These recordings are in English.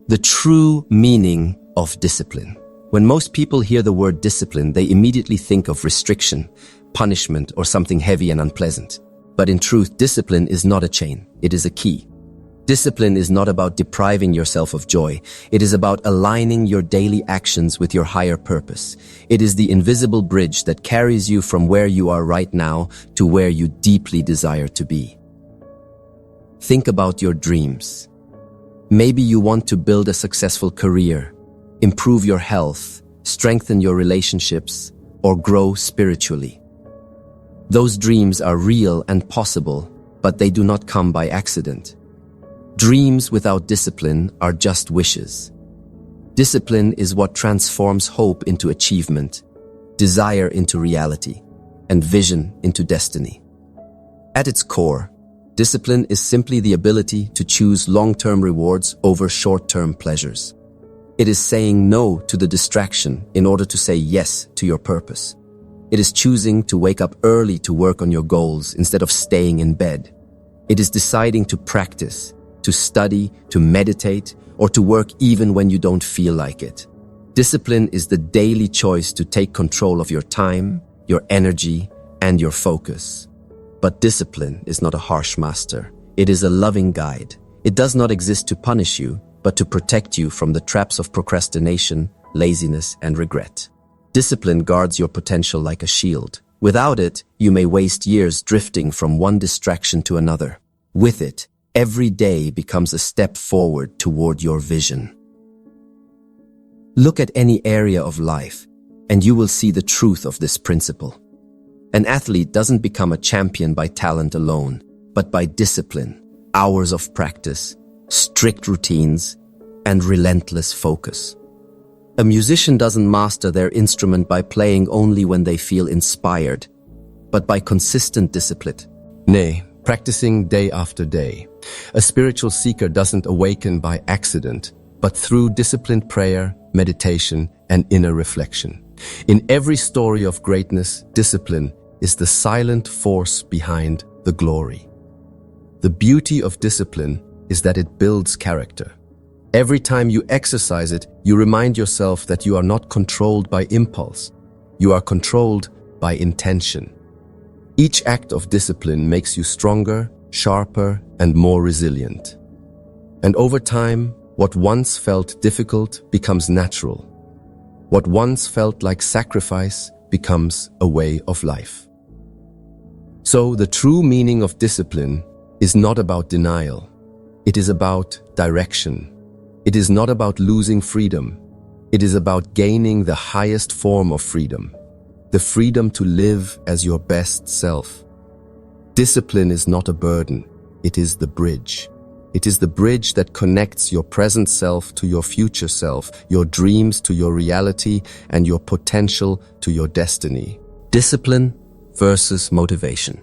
The true meaning of discipline. When most people hear the word discipline, they immediately think of restriction, punishment, or something heavy and unpleasant. But in truth, discipline is not a chain, it is a key. Discipline is not about depriving yourself of joy. It is about aligning your daily actions with your higher purpose. It is the invisible bridge that carries you from where you are right now to where you deeply desire to be. Think about your dreams. Maybe you want to build a successful career, improve your health, strengthen your relationships, or grow spiritually. Those dreams are real and possible, but they do not come by accident. Dreams without discipline are just wishes. Discipline is what transforms hope into achievement, desire into reality, and vision into destiny. At its core, discipline is simply the ability to choose long-term rewards over short-term pleasures. It is saying no to the distraction in order to say yes to your purpose. It is choosing to wake up early to work on your goals instead of staying in bed. It is deciding to practice, to study, to meditate, or to work even when you don't feel like it. Discipline is the daily choice to take control of your time, your energy, and your focus. But discipline is not a harsh master. It is a loving guide. It does not exist to punish you, but to protect you from the traps of procrastination, laziness, and regret. Discipline guards your potential like a shield. Without it, you may waste years drifting from one distraction to another. With it, every day becomes a step forward toward your vision. Look at any area of life, and you will see the truth of this principle. An athlete doesn't become a champion by talent alone, but by discipline, hours of practice, strict routines, and relentless focus. A musician doesn't master their instrument by playing only when they feel inspired, but by consistent discipline. Nay, practicing day after day. A spiritual seeker doesn't awaken by accident, but through disciplined prayer, meditation, and inner reflection. In every story of greatness, discipline is the silent force behind the glory. The beauty of discipline is that it builds character. Every time you exercise it, you remind yourself that you are not controlled by impulse. You are controlled by intention. Each act of discipline makes you stronger, sharper, and more resilient. And over time, what once felt difficult becomes natural. What once felt like sacrifice becomes a way of life. So the true meaning of discipline is not about denial. It is about direction. It is not about losing freedom. It is about gaining the highest form of freedom, the freedom to live as your best self. Discipline is not a burden. It is the bridge. It is the bridge that connects your present self to your future self, your dreams to your reality, and your potential to your destiny. Discipline versus motivation.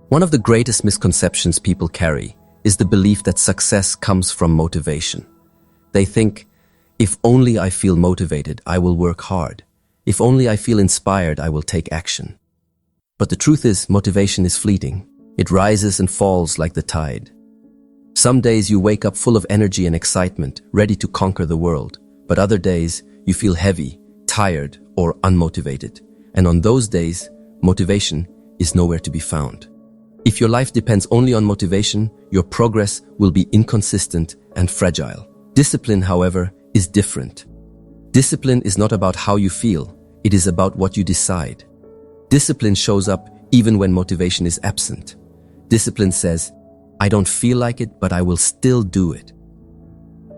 One of the greatest misconceptions people carry is the belief that success comes from motivation. They think, if only I feel motivated, I will work hard. If only I feel inspired, I will take action. But the truth is, motivation is fleeting. It rises and falls like the tide. Some days you wake up full of energy and excitement, ready to conquer the world. But other days you feel heavy, tired, or unmotivated. And on those days, motivation is nowhere to be found. If your life depends only on motivation, your progress will be inconsistent and fragile. Discipline, however, is different. Discipline is not about how you feel. It is about what you decide. Discipline shows up even when motivation is absent. Discipline says, I don't feel like it, but I will still do it.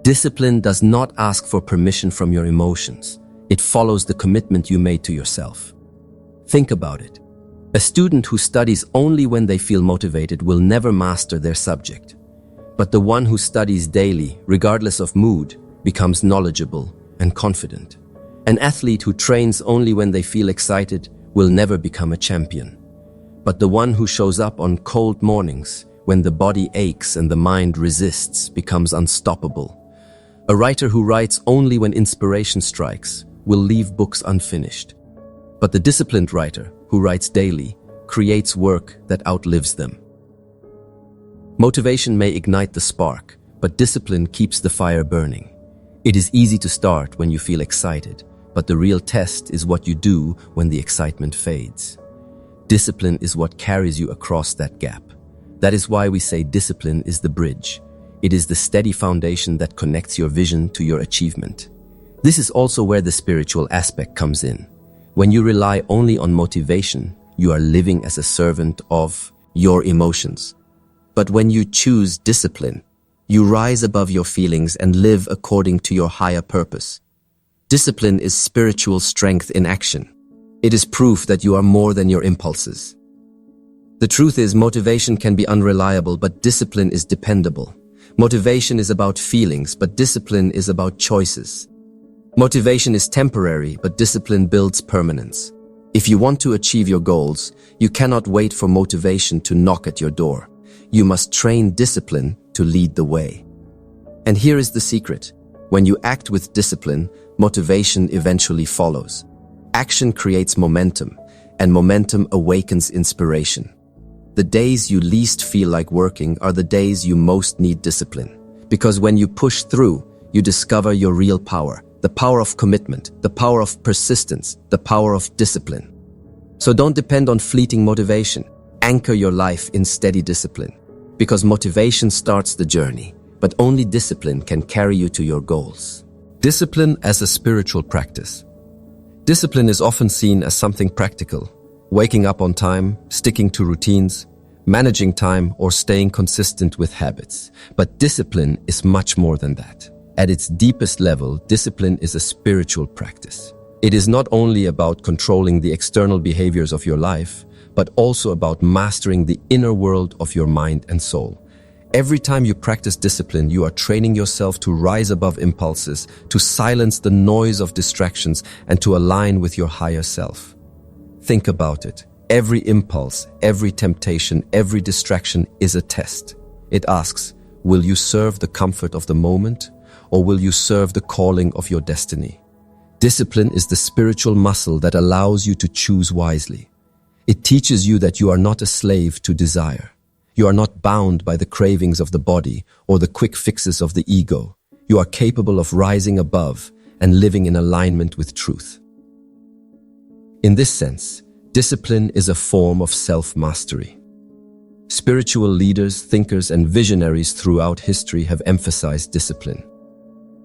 Discipline does not ask for permission from your emotions. It follows the commitment you made to yourself. Think about it. A student who studies only when they feel motivated will never master their subject. But the one who studies daily, regardless of mood, becomes knowledgeable and confident. An athlete who trains only when they feel excited will never become a champion. But the one who shows up on cold mornings, when the body aches and the mind resists, becomes unstoppable. A writer who writes only when inspiration strikes will leave books unfinished. But the disciplined writer, who writes daily, creates work that outlives them. Motivation may ignite the spark, but discipline keeps the fire burning. It is easy to start when you feel excited, but the real test is what you do when the excitement fades. Discipline is what carries you across that gap. That is why we say discipline is the bridge. It is the steady foundation that connects your vision to your achievement. This is also where the spiritual aspect comes in. When you rely only on motivation, you are living as a servant of your emotions. But when you choose discipline, you rise above your feelings and live according to your higher purpose. Discipline is spiritual strength in action. It is proof that you are more than your impulses. The truth is, motivation can be unreliable, but discipline is dependable. Motivation is about feelings, but discipline is about choices. Motivation is temporary, but discipline builds permanence. If you want to achieve your goals, you cannot wait for motivation to knock at your door. You must train discipline to lead the way. And here is the secret. When you act with discipline, motivation eventually follows. Action creates momentum, and momentum awakens inspiration. The days you least feel like working are the days you most need discipline. Because when you push through, you discover your real power. The power of commitment, the power of persistence, the power of discipline. So don't depend on fleeting motivation. Anchor your life in steady discipline. Because motivation starts the journey, but only discipline can carry you to your goals. Discipline as a spiritual practice. Discipline is often seen as something practical. Waking up on time, sticking to routines, managing time, or staying consistent with habits. But discipline is much more than that. At its deepest level, discipline is a spiritual practice. It is not only about controlling the external behaviors of your life, but also about mastering the inner world of your mind and soul. Every time you practice discipline, you are training yourself to rise above impulses, to silence the noise of distractions, and to align with your higher self. Think about it. Every impulse, every temptation, every distraction is a test. It asks, will you serve the comfort of the moment, or will you serve the calling of your destiny? Discipline is the spiritual muscle that allows you to choose wisely. It teaches you that you are not a slave to desire. You are not bound by the cravings of the body or the quick fixes of the ego. You are capable of rising above and living in alignment with truth. In this sense, discipline is a form of self-mastery. Spiritual leaders, thinkers, and visionaries throughout history have emphasized discipline.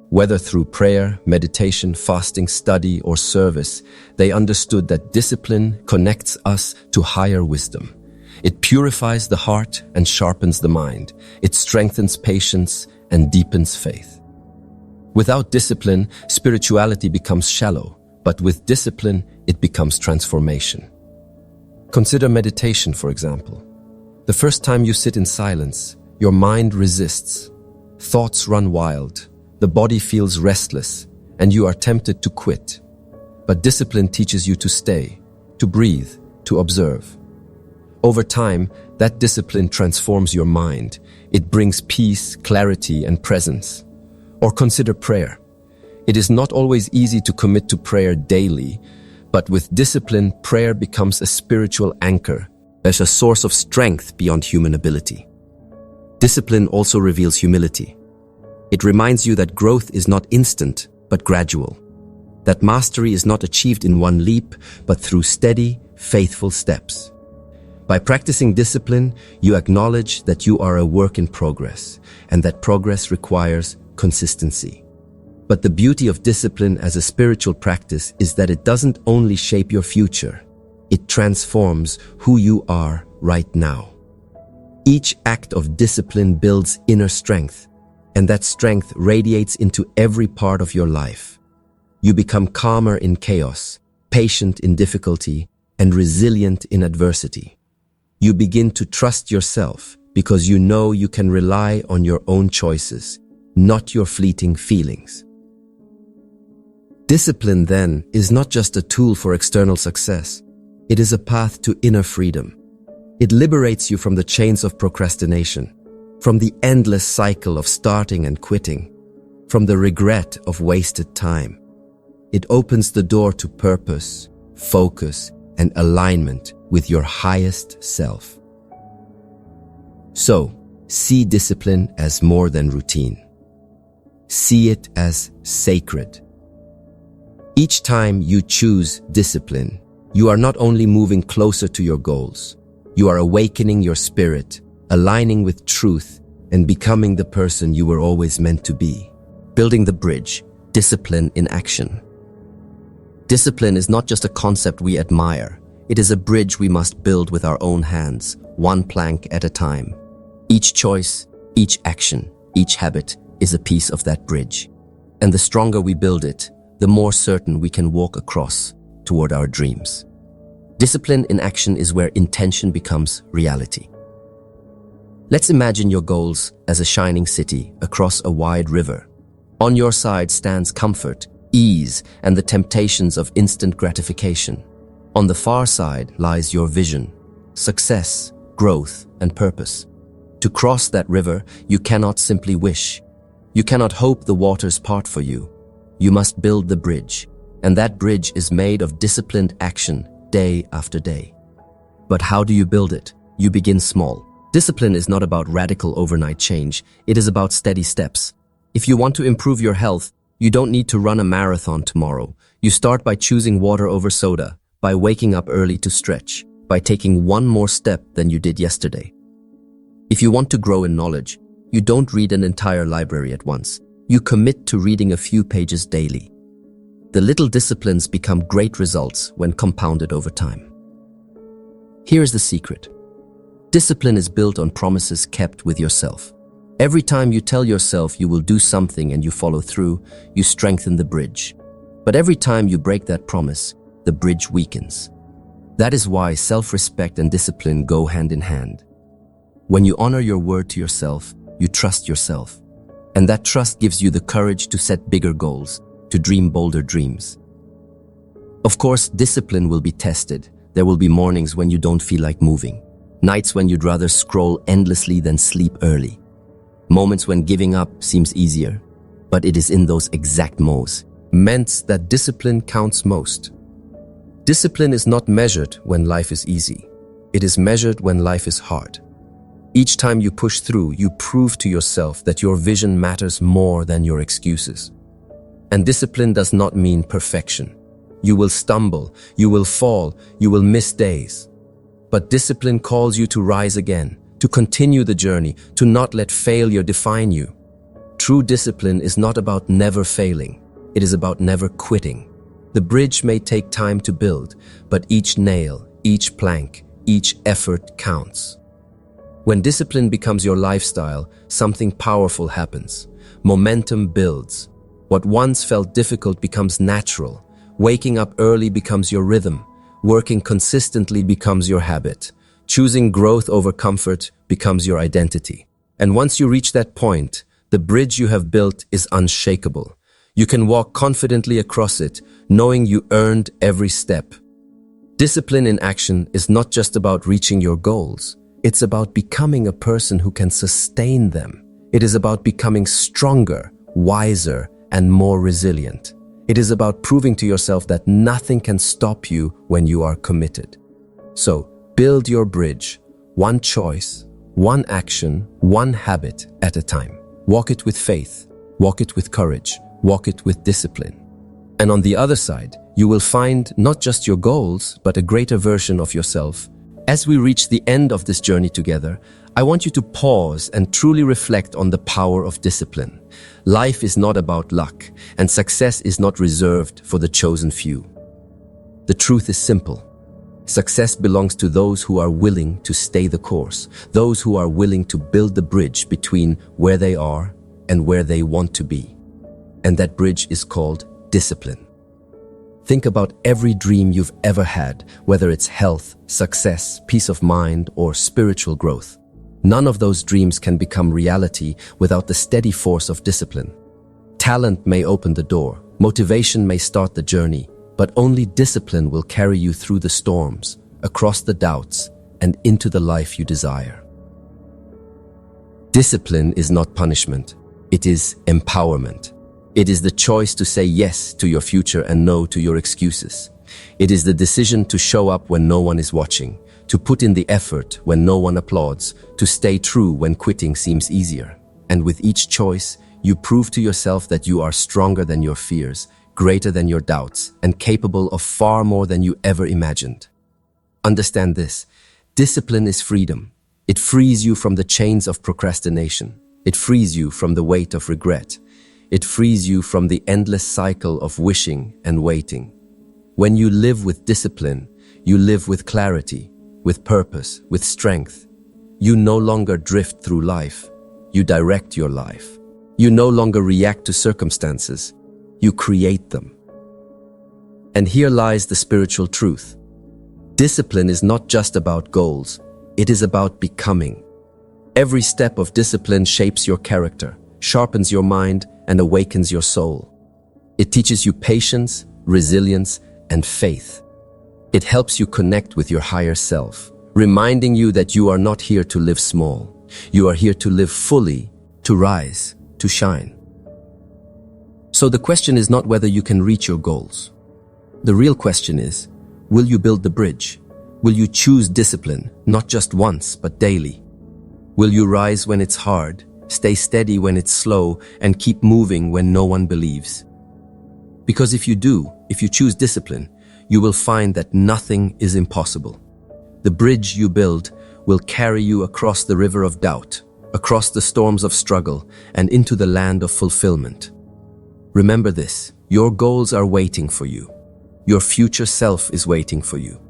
Whether through prayer, meditation, fasting, study, or service, they understood that discipline connects us to higher wisdom. It purifies the heart and sharpens the mind. It strengthens patience and deepens faith. Without discipline, spirituality becomes shallow, but with discipline, it becomes transformation. Consider meditation, for example. The first time you sit in silence, your mind resists. Thoughts run wild. The body feels restless, and you are tempted to quit. But discipline teaches you to stay, to breathe, to observe. Over time, that discipline transforms your mind. It brings peace, clarity, and presence. Or consider prayer. It is not always easy to commit to prayer daily, but with discipline, prayer becomes a spiritual anchor, as a source of strength beyond human ability. Discipline also reveals humility. It reminds you that growth is not instant, but gradual. That mastery is not achieved in one leap, but through steady, faithful steps. By practicing discipline, you acknowledge that you are a work in progress, and that progress requires consistency. But the beauty of discipline as a spiritual practice is that it doesn't only shape your future, it transforms who you are right now. Each act of discipline builds inner strength, and that strength radiates into every part of your life. You become calmer in chaos, patient in difficulty, and resilient in adversity. You begin to trust yourself because you know you can rely on your own choices, not your fleeting feelings. Discipline, then, is not just a tool for external success. It is a path to inner freedom. It liberates you from the chains of procrastination, from the endless cycle of starting and quitting, from the regret of wasted time. It opens the door to purpose, focus, and alignment with your highest self. So, See discipline as more than routine. See it as sacred. Each time you choose discipline, you are not only moving closer to your goals, you are awakening your spirit, aligning with truth, and becoming the person you were always meant to be. Building the bridge, discipline in action. Discipline is not just a concept we admire. It is a bridge we must build with our own hands, one plank at a time. Each choice, each action, each habit is a piece of that bridge. And the stronger we build it, the more certain we can walk across toward our dreams. Discipline in action is where intention becomes reality. Let's imagine your goals as a shining city across a wide river. On your side stands comfort, ease, and the temptations of instant gratification. On the far side lies your vision, success, growth, and purpose. To cross that river, you cannot simply wish. You cannot hope the waters part for you. You must build the bridge, and that bridge is made of disciplined action day after day. But how do you build it? You begin small. Discipline is not about radical overnight change. It is about steady steps. If you want to improve your health, you don't need to run a marathon tomorrow. You start by choosing water over soda, by waking up early to stretch, by taking one more step than you did yesterday. If you want to grow in knowledge, you don't read an entire library at once. You commit to reading a few pages daily. The little disciplines become great results when compounded over time. Here's the secret. Discipline is built on promises kept with yourself. Every time you tell yourself you will do something and you follow through, you strengthen the bridge. But every time you break that promise, the bridge weakens. That is why self-respect and discipline go hand in hand. When you honor your word to yourself, you trust yourself. And that trust gives you the courage to set bigger goals, to dream bolder dreams. Of course, discipline will be tested. There will be mornings when you don't feel like moving. Nights when you'd rather scroll endlessly than sleep early. Moments when giving up seems easier. But it is in those exact moments that discipline counts most. Discipline is not measured when life is easy. It is measured when life is hard. Each time you push through, you prove to yourself that your vision matters more than your excuses. And discipline does not mean perfection. You will stumble, you will fall, you will miss days. But discipline calls you to rise again, to continue the journey, to not let failure define you. True discipline is not about never failing. It is about never quitting. The bridge may take time to build, but each nail, each plank, each effort counts. When discipline becomes your lifestyle, something powerful happens. Momentum builds. What once felt difficult becomes natural. Waking up early becomes your rhythm. Working consistently becomes your habit. Choosing growth over comfort becomes your identity. And once you reach that point, the bridge you have built is unshakable. You can walk confidently across it, knowing you earned every step. Discipline in action is not just about reaching your goals. It's about becoming a person who can sustain them. It is about becoming stronger, wiser, and more resilient. It is about proving to yourself that nothing can stop you when you are committed. So, build your bridge, one choice, one action, one habit at a time. Walk it with faith, walk it with courage, walk it with discipline. And on the other side, you will find not just your goals, but a greater version of yourself. As we reach the end of this journey together, I want you to pause and truly reflect on the power of discipline. Life is not about luck, and success is not reserved for the chosen few. The truth is simple. Success belongs to those who are willing to stay the course, those who are willing to build the bridge between where they are and where they want to be. And that bridge is called discipline. Think about every dream you've ever had, whether it's health, success, peace of mind, or spiritual growth. None of those dreams can become reality without the steady force of discipline. Talent may open the door, motivation may start the journey, but only discipline will carry you through the storms, across the doubts, and into the life you desire. Discipline is not punishment, it is empowerment. It is the choice to say yes to your future and no to your excuses. It is the decision to show up when no one is watching, to put in the effort when no one applauds, to stay true when quitting seems easier. And with each choice, you prove to yourself that you are stronger than your fears, greater than your doubts, and capable of far more than you ever imagined. Understand this: discipline is freedom. It frees you from the chains of procrastination. It frees you from the weight of regret. It frees you from the endless cycle of wishing and waiting. When you live with discipline, you live with clarity, with purpose, with strength. You no longer drift through life. You direct your life. You no longer react to circumstances. You create them. And here lies the spiritual truth. Discipline is not just about goals. It is about becoming. Every step of discipline shapes your character, sharpens your mind, and awakens your soul. It teaches you patience, resilience, and faith. It helps you connect with your higher self, reminding you that you are not here to live small. You are here to live fully, to rise, to shine. So the question is not whether you can reach your goals. The real question is, will you build the bridge? Will you choose discipline, not just once, but daily? Will you rise when it's hard, stay steady when it's slow, and keep moving when no one believes? Because if you do, if you choose discipline, you will find that nothing is impossible. The bridge you build will carry you across the river of doubt, across the storms of struggle, and into the land of fulfillment. Remember this: your goals are waiting for you. Your future self is waiting for you.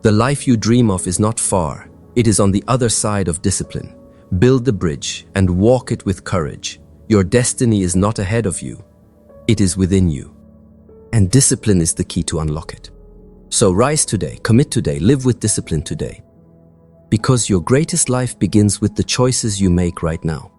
The life you dream of is not far. It is on the other side of discipline. Build the bridge and walk it with courage. Your destiny is not ahead of you. It is within you. And discipline is the key to unlock it. So rise today, commit today, live with discipline today. Because your greatest life begins with the choices you make right now.